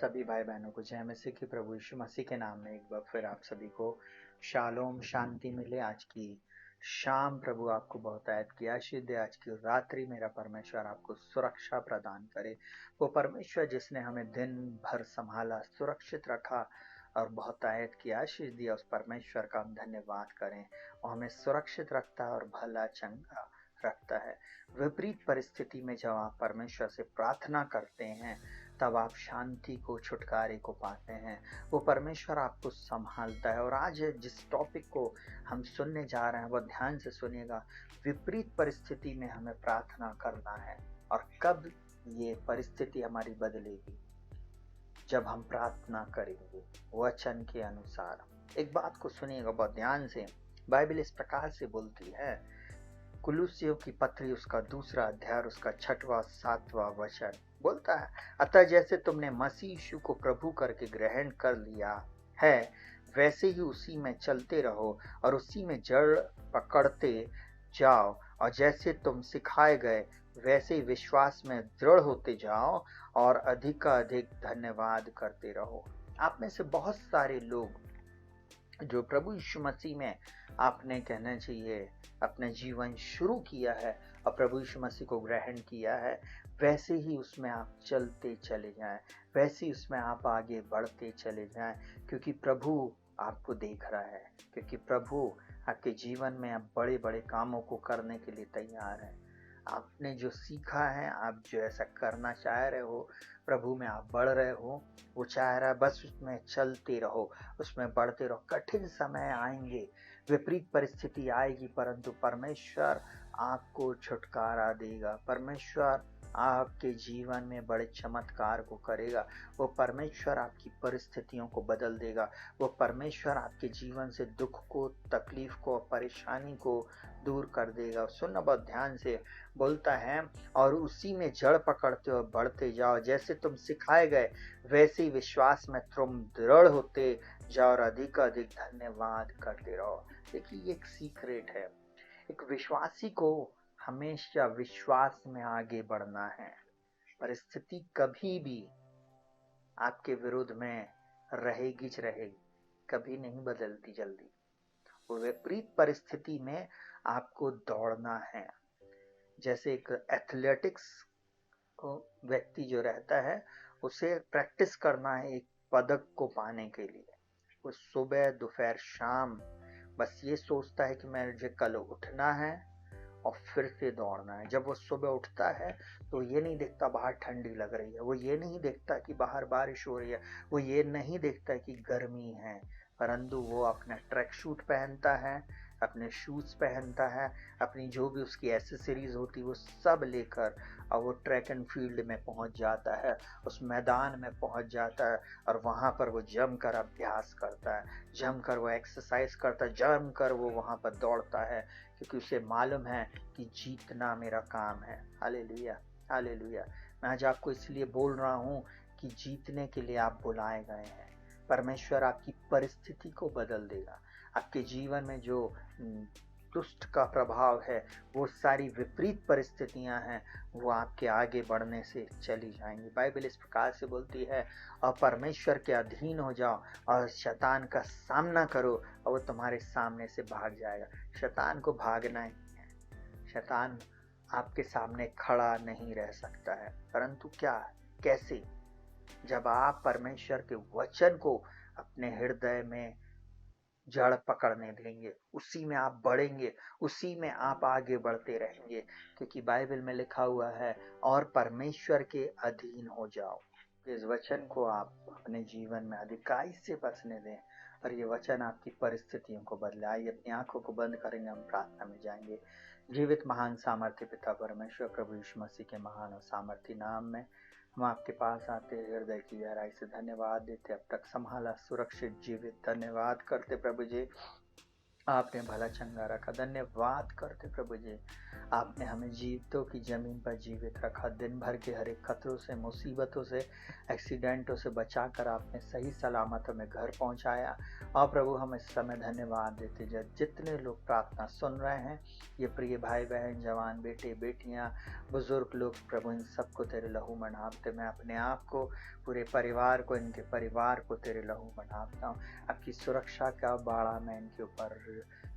सभी भाई बहनों को जय मसीह की प्रभु यीशु मसीह के नाम में एक बार फिर आप सभी को शालोम शांति मिले। आज की शाम प्रभु आपको बहुतायत की आशीष दे। आज की रात्रि मेरा परमेश्वर आपको सुरक्षा प्रदान करे। वो परमेश्वर जिसने हमें दिन भर संभाला, सुरक्षित रखा और बहुतायत की आशीष दिया, उस परमेश्वर का हम धन्यवाद करें। वो हमें सुरक्षित रखता है और भला चंगा रखता है। विपरीत परिस्थिति में जब आप परमेश्वर से प्रार्थना करते हैं तब आप शांति को, छुटकारे को पाते हैं। वो परमेश्वर आपको संभालता है। और आज जिस टॉपिक को हम सुनने जा रहे हैं वो ध्यान से सुनिएगा। विपरीत परिस्थिति में हमें प्रार्थना करना है। और कब ये परिस्थिति हमारी बदलेगी? जब हम प्रार्थना करेंगे वचन के अनुसार। एक बात को सुनिएगा बहुत ध्यान से। बाइबल इस प्रकार से बोलती है, कुलुस्सियों की पत्री उसका 2 अध्याय उसका 6वां 7वां वचन बोलता है, अतः जैसे तुमने मसीह यीशु को प्रभु करके ग्रहण कर लिया है, वैसे ही उसी में चलते रहो और उसी में जड़ पकड़ते जाओ। और जैसे तुम सिखाए गए वैसे ही विश्वास में दृढ़ होते जाओ और अधिक धन्यवाद करते रहो। आप में से बहुत सारे लोग जो प्रभु यीशु मसीह में आपने कहना चाहिए अपना जीवन शुरू किया है और प्रभु यीशु मसीह को ग्रहण किया है, वैसे ही उसमें आप चलते चले जाएं, वैसे ही उसमें आप आगे बढ़ते चले जाएं, क्योंकि प्रभु आपको देख रहा है, क्योंकि प्रभु आपके जीवन में आप बड़े बड़े कामों को करने के लिए तैयार है। आपने जो सीखा है, आप जो ऐसा करना चाह रहे हो, प्रभु में आप बढ़ रहे हो, वो चाह रहा है बस उसमें चलते रहो, उसमें बढ़ते रहो। कठिन समय आएंगे, विपरीत परिस्थिति आएगी, परंतु परमेश्वर आपको छुटकारा देगा। परमेश्वर आपके जीवन में बड़े चमत्कार को करेगा। वो परमेश्वर आपकी परिस्थितियों को बदल देगा। वो परमेश्वर आपके जीवन से दुख को, तकलीफ को, परेशानी को दूर कर देगा। सुनना बहुत ध्यान से, बोलता है और उसी में जड़ पकड़ते और बढ़ते जाओ। जैसे तुम सिखाए गए वैसे ही विश्वास में तुम दृढ़ होते जाओ और अधिक धन्यवाद करते रहो। देखिए, ये एक सीक्रेट है। एक विश्वासी को हमेशा विश्वास में आगे बढ़ना है। परिस्थिति कभी भी आपके विरुद्ध में रहेगी, कभी नहीं बदलती जल्दी। वो विपरीत परिस्थिति में आपको दौड़ना है। जैसे एक एथलेटिक्स को व्यक्ति जो रहता है, उसे प्रैक्टिस करना है एक पदक को पाने के लिए। वो सुबह, दोपहर, शाम बस ये सोचता है कि मुझे कल उठना है और फिर से दौड़ना है। जब वो सुबह उठता है तो ये नहीं देखता बाहर ठंडी लग रही है, वो ये नहीं देखता कि बाहर बारिश हो रही है, वो ये नहीं देखता कि गर्मी है, परंतु वो अपना ट्रैक सूट पहनता है, अपने शूज पहनता है, अपनी जो भी उसकी एसेसरीज होती है वो सब लेकर और वो ट्रैक एंड फील्ड में पहुंच जाता है, उस मैदान में पहुंच जाता है और वहां पर वो जमकर अभ्यास करता है, जमकर वो एक्सरसाइज करता है, जमकर वो वहां पर दौड़ता है, क्योंकि उसे मालूम है कि जीतना मेरा काम है। Hallelujah, hallelujah. मैं आज आपको इसलिए बोल रहा हूँ कि जीतने के लिए आप बुलाए गए हैं। परमेश्वर आपकी परिस्थिति को बदल देगा। आपके जीवन में जो दुष्ट का प्रभाव है, वो सारी विपरीत परिस्थितियां हैं, वो आपके आगे बढ़ने से चली जाएंगी। बाइबल इस प्रकार से बोलती है, और परमेश्वर के अधीन हो जाओ और शैतान का सामना करो और वो तुम्हारे सामने से भाग जाएगा। शैतान को भागना ही है। शैतान आपके सामने खड़ा नहीं रह सकता है, परंतु क्या, कैसे? जब आप परमेश्वर के वचन को अपने हृदय में जड़ पकड़ने देंगे, उसी में आप बढ़ेंगे, उसी में आप आगे बढ़ते रहेंगे, क्योंकि बाइबल में लिखा हुआ है, और परमेश्वर के अधीन हो जाओ। इस वचन को आप अपने जीवन में अधिकाई से बसने दें और ये वचन आपकी परिस्थितियों को बदले। आइए अपनी आंखों को बंद करेंगे, हम प्रार्थना में जाएंगे। जीवित महान सामर्थ्य पिता परमेश्वर, प्रभु यीशु मसीह के महान और सामर्थ्य नाम में हम आपके पास आते, हृदय की गहराई से धन्यवाद देते। अब तक संभाला, सुरक्षित, जीवित, धन्यवाद करते प्रभु जी। आपने भला चंगा रखा। धन्यवाद करते प्रभु जी, आपने हमें जीवितों की ज़मीन पर जीवित रखा। दिन भर के हर एक खतरों से, मुसीबतों से, एक्सीडेंटों से बचाकर आपने सही सलामत हमें घर पहुंचाया। और प्रभु हम इस समय धन्यवाद देते जितने लोग प्रार्थना सुन रहे हैं, ये प्रिय भाई बहन, जवान बेटे बेटियां, बुजुर्ग लोग, प्रभु इन सबको तेरे लहू में ढांपते। मैं अपने आप को, पूरे परिवार को, इनके परिवार को तेरे लहू में ढांपता हूँ। आपकी सुरक्षा का बाड़ा मैं इनके ऊपर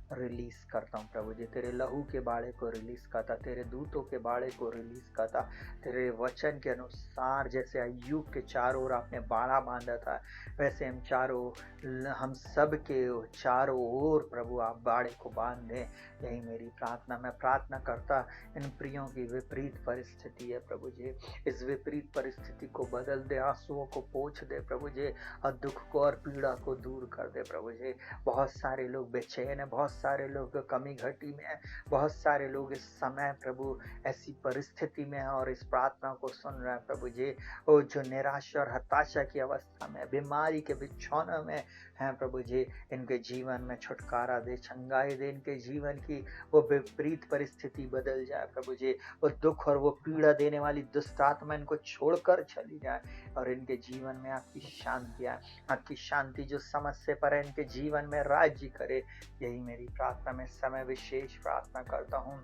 रिलीज करता हूँ प्रभु जी। तेरे लहू के बाड़े को रिलीज करता, तेरे दूतों के बाड़े को रिलीज करता। तेरे वचन के अनुसार जैसे अय्यूब के चारों ओर आपने बाड़ा बांधा था, वैसे हम सब के चारों ओर प्रभु आप बाड़े को बांध दें। यही मेरी प्रार्थना। मैं प्रार्थना करता, इन प्रियों की विपरीत परिस्थिति है प्रभु जी, इस विपरीत परिस्थिति को बदल दे, आंसुओं को पोंछ दे प्रभु जी, और दुख को और पीड़ा को दूर कर दे प्रभु जी। बहुत सारे लोग बेचैन हैं, बहुत सारे लोग कमी घटी में हैं, बहुत सारे लोग इस समय प्रभु ऐसी परिस्थिति में हैं और इस प्रार्थना को सुन रहे हैं प्रभु जी। वो जो निराशा और हताशा की अवस्था में, बीमारी के बिछौनों में हैं प्रभु जी, इनके जीवन में छुटकारा दे, चंगाई दे। इनके जीवन की वो विपरीत परिस्थिति बदल जाए प्रभु जी। वो दुख और वो पीड़ा देने वाली दुष्ट आत्मा इनको छोड़कर चली जाए और इनके जीवन में आपकी शांति आए। आपकी शांति जो समझ से पर है, इनके जीवन में राज्य करे। यही मेरी प्रार्थना। मैं समय विशेष प्रार्थना करता हूँ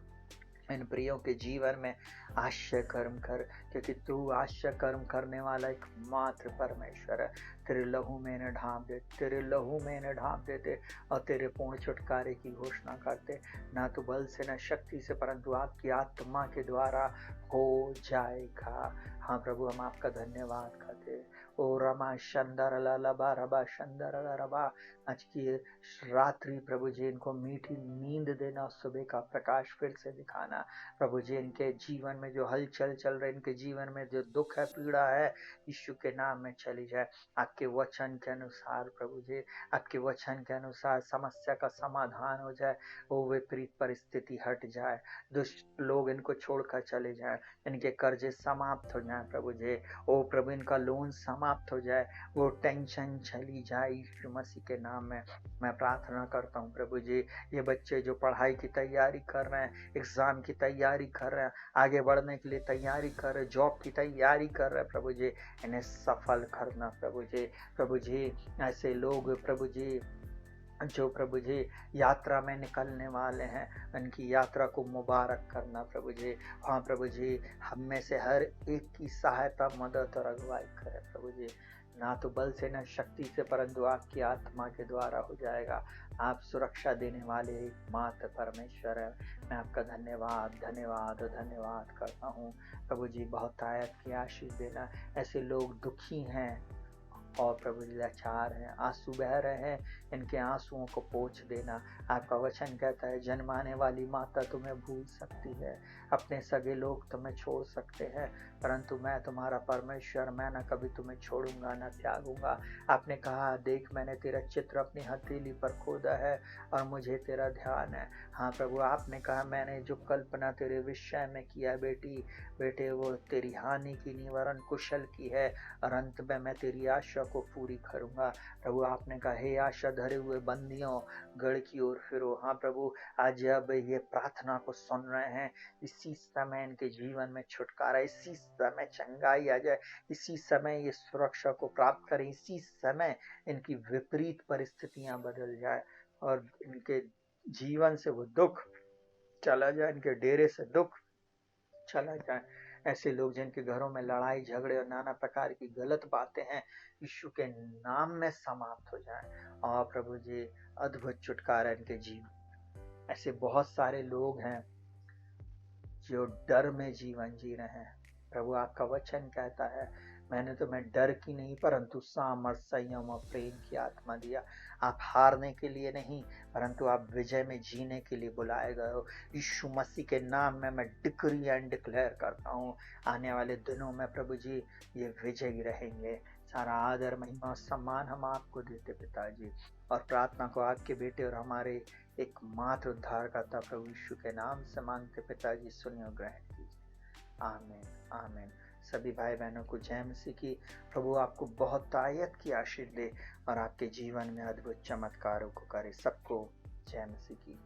इन प्रियों के जीवन में आश्चर्य कर्म कर, क्योंकि तू आश्चर्य कर्म करने वाला एक मात्र परमेश्वर है। तेरे लहू में इन्हें ढांप दे, तेरे लहू में इन्हें ढांप देते और तेरे पूर्ण छुटकारे की घोषणा करते। ना तो बल से न शक्ति से, परंतु आपकी आत्मा के द्वारा हो जाएगा। हाँ प्रभु, हम आपका धन्यवाद करते। ओ रमा शंदर लबा रबा शंदर रबा। आज की रात्रि प्रभु जी इनको मीठी नींद देना, सुबह का प्रकाश फिर से दिखाना प्रभु जी। इनके जीवन में जो हलचल चल रहे, इनके जीवन में जो दुख है, पीड़ा है, यीशु के नाम में चली जाए। आपके वचन के अनुसार प्रभु जी, आपके वचन के अनुसार समस्या का समाधान हो जाए। वो विपरीत परिस्थिति हट जाए, दुष्ट लोग इनको छोड़कर चले जाए, इनके कर्जे समाप्त हो जाए प्रभु जी। ओ प्रभु, इनका लोन समाप्त हो जाए, वो टेंशन चली जाए यीशु मसीह के नाम में। मैं प्रार्थना करता हूँ प्रभु जी, ये बच्चे जो पढ़ाई की तैयारी कर रहे हैं, एग्जाम की तैयारी कर रहे हैं, आगे बढ़ने के लिए तैयारी कर रहे हैं, जॉब की तैयारी कर रहे हैं प्रभु जी, इन्हें सफल करना प्रभु जी। प्रभु जी, ऐसे लोग प्रभु जी जो प्रभु जी यात्रा में निकलने वाले हैं, उनकी यात्रा को मुबारक करना प्रभु जी। हाँ प्रभु जी, हम में से हर एक की सहायता, मदद और अगुवाई करें प्रभु जी। ना तो बल से न शक्ति से, परंतु आपकी आत्मा के द्वारा हो जाएगा। आप सुरक्षा देने वाले एकमात्र परमेश्वर है। मैं आपका धन्यवाद धन्यवाद धन्यवाद करता हूँ प्रभु जी। बहुत आयत की आशीष देना। ऐसे लोग दुखी हैं और प्रभु जी लाचार हैं, आंसू बह रहे हैं, इनके आंसुओं को पोंछ देना। आपका वचन कहता है, जन्माने वाली माता तुम्हें भूल सकती है, अपने सगे लोग तुम्हें छोड़ सकते हैं, परंतु मैं तुम्हारा परमेश्वर, मैं न कभी तुम्हें छोड़ूंगा न त्यागूंगा। आपने कहा, देख मैंने तेरा चित्र अपनी हथेली पर खोदा है और मुझे तेरा ध्यान है। हाँ प्रभु, आपने कहा, मैंने जो कल्पना तेरे विषय में किया बेटे, वो तेरी हानि की नहीं वरन कुशल की है, और अंत में मैं तेरी आशा को पूरी करूंगा। प्रभु, आपने कहा, हे आशा धरे हुए बंदियों, गढ़ की ओर फिरो। हाँ प्रभु, आज जब ये प्रार्थना को सुन रहे हैं, इसी समय इनके जीवन में छुटकारा, इसी समय चंगाई आ जाए, इसी समय ये सुरक्षा को प्राप्त करें, इसी समय इनकी विपरीत परिस्थितियां बदल जाए और इनके जीवन से वो दुख चला जाए, इनके डेरे से दुख चला जाए। ऐसे लोग जिनके घरों में लड़ाई झगड़े और नाना प्रकार की गलत बातें हैं, यीशु के नाम में समाप्त हो जाए। और प्रभु जी, अद्भुत छुटकारा इनके जीवन। ऐसे बहुत सारे लोग हैं जो डर में जीवन जी रहे हैं। प्रभु, आपका वचन कहता है, मैंने तुम्हें डर की नहीं परंतु सामर्थ, संयम और प्रेम की आत्मा दिया। आप हारने के लिए नहीं, परंतु आप विजय में जीने के लिए बुलाए गए हो। यीशु मसीह के नाम में मैं डिक्री एंड डिक्लेयर करता हूँ, आने वाले दिनों में प्रभु जी ये विजयी रहेंगे। सारा आदर, महिमा और सम्मान हम आपको देते पिताजी, और प्रार्थना को आपके बेटे और हमारे एकमात्र उद्धारकर्ता प्रभु यीशु के नाम से मांगते पिताजी, सुनिए और ग्रहण कीजिए। आमीन आमीन। सभी भाई बहनों को जय मसीह की। प्रभु आपको बहुत तायत की आशीष दे और आपके जीवन में अद्भुत चमत्कारों को करे। सबको जय मसीह की।